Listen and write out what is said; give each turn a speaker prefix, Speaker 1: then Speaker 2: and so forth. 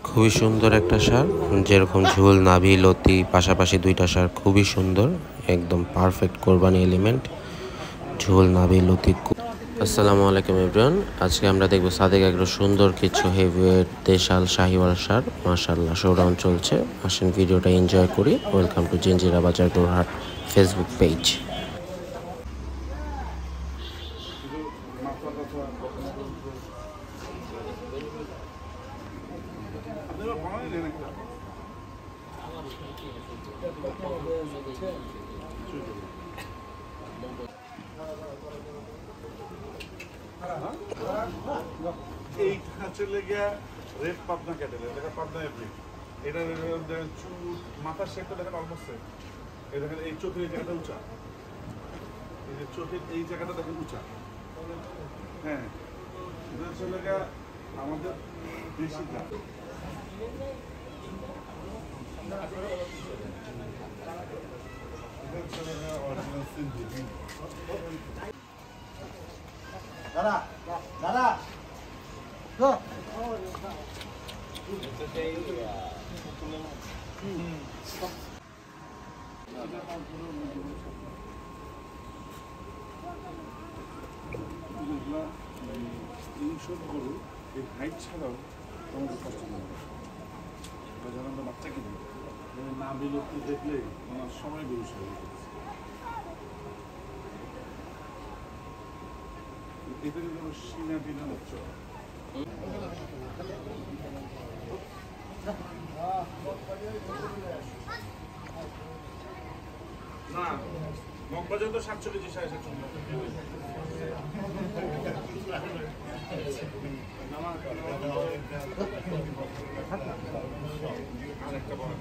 Speaker 1: খুবই সুন্দর একটা ষাঁড়, যেরকম ঝুল নাভি লতি পাশাপাশি দুইটা ষাঁড় খুবই সুন্দর, একদম পারফেক্ট কোরবানি এলিমেন্ট, ঝুল নাভি লতি। আসসালামু আলাইকুম এভরিওয়ান, আজকে আমরা দেখব সাদেক এগ্রো সুন্দর কিছু হেভিওয়েট দেশাল শাহিওয়াল ষাঁড়। মাশাআল্লাহ শোডাউন চলছে, আসেন ভিডিওটা এনজয় করি। ওয়েলকাম টু জিঞ্জিরা বাজার গোরহাট ফেসবুক পেজ।
Speaker 2: এইটা চলে গিয়া রেড পাবনা ক্যাটেল, এটা পাবনা এপ্রিল। এটা মাথার শেপটা দেখেন অলমোস্ট এই দেখেন, এই চোখের এই জায়গাটা উঁচা, এই যে চোখের এই জায়গাটা দেখেন উঁচা। হ্যাঁ, এটা চলে গিয়া আমাদের বেশি দাম।
Speaker 3: দাদা দাদা
Speaker 2: এইসব গরু এই হাইট ছাড়াও আমাদের কষ্ট নেবে। যখন আমরা বাচ্চা কিনি না বিলুপ্তি দেখলে আমার সময় বেশি হয়ে গেছে। এদের কোনো সিনা বিনা হচ্ছ না, মগবাজার তো 47 47। আরেকটা বড়